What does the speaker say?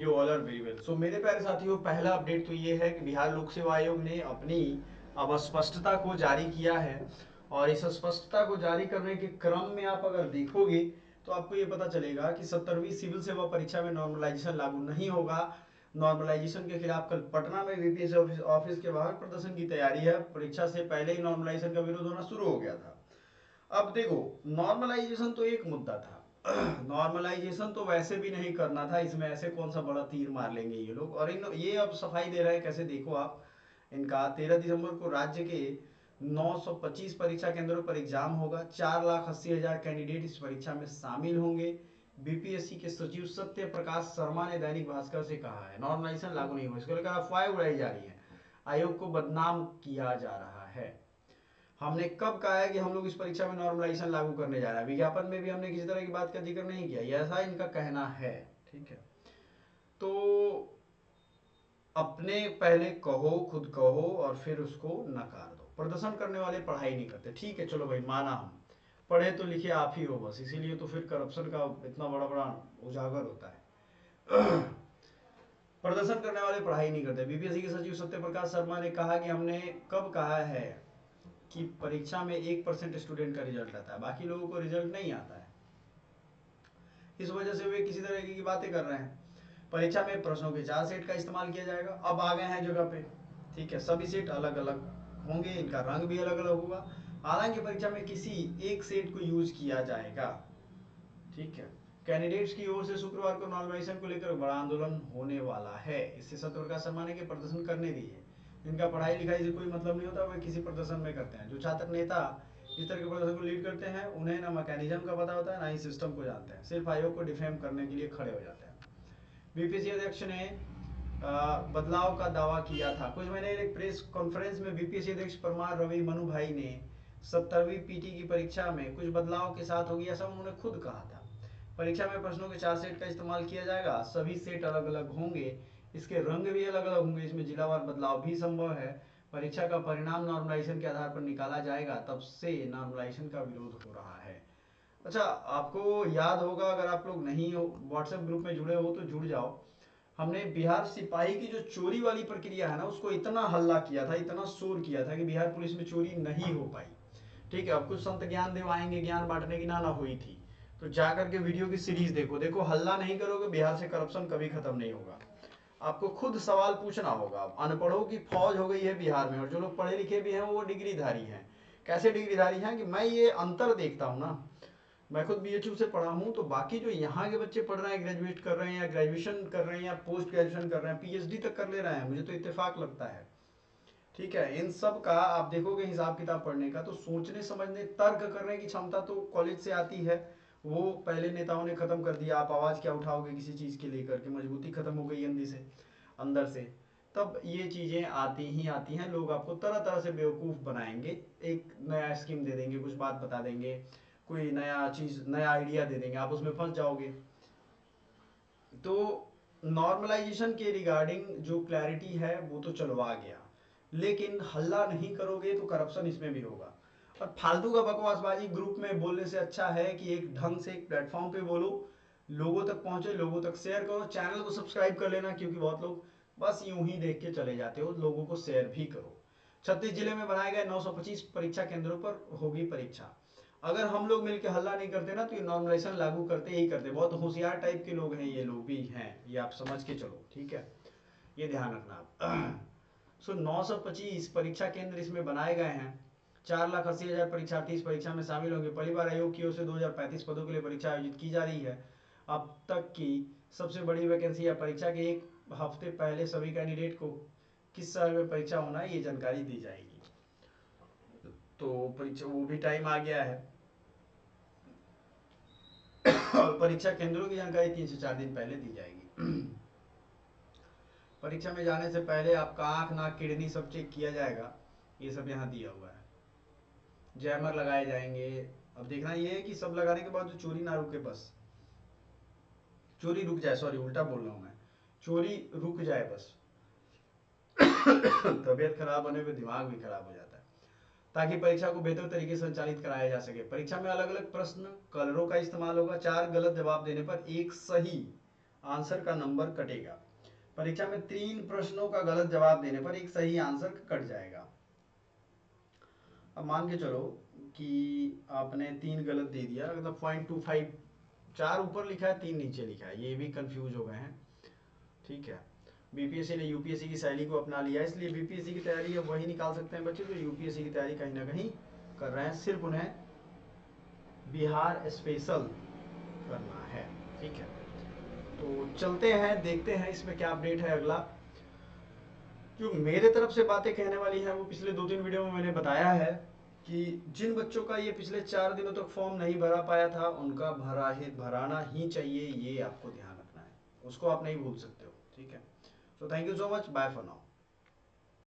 You all are very well. सो मेरे प्यारे साथियों, पहला अपडेट तो ये है कि बिहार लोक सेवा आयोग ने अपनी अब स्पष्टता को जारी किया है। और इस स्पष्टता को जारी करने के क्रम में आप अगर देखोगे तो आपको ये पता चलेगा कि 70वीं सिविल सेवा परीक्षा में नॉर्मलाइजेशन लागू नहीं होगा। नॉर्मलाइजेशन के खिलाफ कल पटना में बीपीएससी ऑफिस के बाहर प्रदर्शन की तैयारी है। परीक्षा से पहले ही नॉर्मलाइजेशन का विरोध होना शुरू हो गया था। अब देखो, नॉर्मलाइजेशन तो एक मुद्दा था। नॉर्मलाइजेशन तो वैसे भी नहीं करना था, इसमें ऐसे कौन सा बड़ा तीर मार लेंगे ये लोग। और ये अब सफाई दे रहे हैं कैसे, देखो आप। इनका 13 दिसंबर को राज्य के 925 परीक्षा केंद्रों पर एग्जाम होगा। 4,80,000 कैंडिडेट इस परीक्षा में शामिल होंगे। बीपीएससी के सचिव सत्य प्रकाश शर्मा ने दैनिक भास्कर से कहा है नॉर्मलाइजेशन लागू नहीं होगा। इसको लेकर अफवाहें उड़ाई जा रही है, आयोग को बदनाम किया जा रहा है। हमने कब कहा है कि हम लोग इस परीक्षा में नॉर्मलाइजेशन लागू करने जा रहे हैं? विज्ञापन में भी हमने किसी तरह की बात का जिक्र नहीं किया, ऐसा इनका कहना है। ठीक है, तो अपने पहले कहो, खुद कहो और फिर उसको नकार दो। प्रदर्शन करने वाले पढ़ाई नहीं करते, ठीक है चलो भाई, माना हम पढ़े तो लिखे आप ही हो बस, इसीलिए तो फिर करप्शन का इतना बड़ा बड़ा उजागर होता है। प्रदर्शन करने वाले पढ़ाई नहीं करते। बीपीएससी के सचिव सत्य प्रकाश शर्मा ने कहा कि हमने कब कहा है कि परीक्षा में 1% स्टूडेंट का रिजल्ट आता है, बाकी लोगों को रिजल्ट नहीं आता है। इस वजह से वे किसी तरह की बातें कर रहे हैं। परीक्षा में प्रश्नों के 4 सेट का इस्तेमाल किया जाएगा। अब आ गए हैं जगह पे, ठीक है, सभी सेट अलग अलग होंगे, इनका रंग भी अलग अलग होगा। हालांकि परीक्षा में किसी एक सेट को यूज किया जाएगा। ठीक है, कैंडिडेट्स की ओर से शुक्रवार को नॉर्मलाइजेशन को लेकर बड़ा आंदोलन होने वाला है। इससे सत्य प्रकाश शर्मा ने के प्रदर्शन करने दिए। जिनका पढ़ाई लिखाई से कोई मतलब नहीं होता, वे किसी प्रदर्शन में करते हैं। जो छात्र नेता इस तरह के प्रदर्शन को लीड करते हैं, उन्हें ना मैकेनिज्म का पता होता है ना ही सिस्टम को जानते हैं, सिर्फ आयोग को डिफेम करने के लिए खड़े हो जाते हैं। बीपीएससी अध्यक्ष ने बदलाव का दावा किया था। कुछ महीने एक प्रेस कॉन्फ्रेंस में बीपीएससी अध्यक्ष परमार रवि मनु भाई ने 70वीं पीटी की परीक्षा में कुछ बदलाव के साथ होगी, ऐसा उन्होंने खुद कहा था। परीक्षा में प्रश्नों के 4 सेट का इस्तेमाल किया जाएगा। सभी सेट अलग अलग होंगे, इसके रंग भी अलग अलग होंगे, इसमें जिलावार बदलाव भी संभव है। परीक्षा का परिणाम नॉर्मलाइजेशन के आधार पर निकाला जाएगा, तब से नॉर्मलाइजेशन का विरोध हो रहा है। अच्छा, आपको याद होगा, अगर आप लोग नहीं हो व्हाट्सएप ग्रुप में जुड़े हो तो जुड़ जाओ। हमने बिहार सिपाही की जो चोरी वाली प्रक्रिया है ना, उसको इतना हल्ला किया था, इतना शोर किया था कि बिहार पुलिस में चोरी नहीं हो पाई। ठीक है, अब कुछ संत ज्ञान देव आएंगे ज्ञान बांटने की, नाना हुई थी। तो जाकर के वीडियो की सीरीज देखो। देखो, हल्ला नहीं करोगे बिहार से करप्शन कभी खत्म नहीं होगा। आपको खुद सवाल पूछना होगा। अनपढ़ों की फौज हो गई है बिहार में, और जो लोग पढ़े लिखे भी हैं वो डिग्रीधारी हैं। कैसे डिग्रीधारी हैं कि मैं ये अंतर देखता हूँ ना, मैं खुद बीएचयू से पढ़ा हूँ, तो बाकी जो यहाँ के बच्चे पढ़ रहे हैं, ग्रेजुएट कर रहे हैं या ग्रेजुएशन कर रहे हैं या पोस्ट ग्रेजुएशन कर रहे हैं, पीएचडी तक कर ले रहे हैं, मुझे तो इत्तेफाक लगता है। ठीक है, इन सब का आप देखोगे हिसाब किताब पढ़ने का, तो सोचने समझने तर्क करने की क्षमता तो कॉलेज से आती है। वो पहले नेताओं ने खत्म कर दिया। आप आवाज क्या उठाओगे किसी चीज के लेकर के, मजबूती खत्म हो गई अंदर से। तब ये चीजें आती ही आती हैं। लोग आपको तरह तरह से बेवकूफ बनाएंगे, एक नया स्कीम दे देंगे, कुछ बात बता देंगे, कोई नया चीज नया आइडिया दे देंगे, आप उसमें फंस जाओगे। तो नॉर्मलाइजेशन के रिगार्डिंग जो क्लैरिटी है वो तो चलवा गया, लेकिन हल्ला नहीं करोगे तो करप्शन इसमें भी होगा। और फालतू का बकवासबाजी ग्रुप में बोलने से अच्छा है कि एक ढंग से एक प्लेटफॉर्म पे बोलो, लोगों तक पहुंचे, लोगों तक शेयर करो। चैनल को सब्सक्राइब कर लेना, क्योंकि बहुत लोग बस यूं ही देख के चले जाते हो, लोगों को शेयर भी करो। 36 जिले में बनाए गए 925 परीक्षा केंद्रों पर होगी परीक्षा। अगर हम लोग मिलकर हल्ला नहीं करते ना, तो ये नॉर्मलाइजेशन लागू करते ही करते। बहुत होशियार टाइप के लोग हैं, ये लोग भी हैं, ये आप समझ के चलो। ठीक है, ये ध्यान रखना आप। सो 925 परीक्षा केंद्र इसमें बनाए गए हैं। 4,80,000 परीक्षार्थी इस परीक्षा में शामिल होंगे। पहली बार आयोग की ओर से 2035 पदों के लिए परीक्षा आयोजित की जा रही है। अब तक की सबसे बड़ी वैकेंसी है। परीक्षा के एक हफ्ते पहले सभी कैंडिडेट को किस शहर में परीक्षा होना है ये जानकारी दी जाएगी। तो परीक्षा वो भी टाइम आ गया है। और परीक्षा केंद्रों की जानकारी 3 से 4 दिन पहले दी जाएगी। परीक्षा में जाने से पहले आपका आंख नाक किडनी सब चेक किया जाएगा, ये सब यहाँ दिया हुआ है। जैमर लगाए जाएंगे। अब देखना ये है कि सब लगाने के बाद जो चोरी ना रुके, बस चोरी रुक जाए, सॉरी उल्टा बोल रहा हूँ मैं, चोरी रुक जाए बस। तबीयत खराब होने पे दिमाग भी खराब हो जाता है। ताकि परीक्षा को बेहतर तरीके से संचालित कराया जा सके। परीक्षा में अलग अलग प्रश्न, कलरों का इस्तेमाल होगा। 4 गलत जवाब देने पर 1 सही आंसर का नंबर कटेगा। परीक्षा में 3 प्रश्नों का गलत जवाब देने पर एक सही आंसर कट जाएगा। अब मान के चलो कि आपने 3 गलत दे दिया, मतलब 0.25, 4 ऊपर लिखा है 3 नीचे लिखा है, ये भी कंफ्यूज हो गए हैं। ठीक है, बीपीएससी ने यूपीएससी की शैली को अपना लिया, इसलिए बीपीएससी की तैयारी अब वही निकाल सकते हैं बच्चे जो यूपीएससी की तैयारी कहीं ना कहीं कर रहे हैं, सिर्फ उन्हें बिहार स्पेशल करना है। ठीक है, तो चलते हैं, देखते हैं इसमें क्या अपडेट है अगला। जो मेरे तरफ से बातें कहने वाली हैं वो पिछले 2-3 वीडियो में मैंने बताया है कि जिन बच्चों का ये पिछले 4 दिनों तक फॉर्म नहीं भरा पाया था उनका भराना ही चाहिए, ये आपको ध्यान रखना है, उसको आप नहीं भूल सकते हो। ठीक है, so thank you so much, bye for now.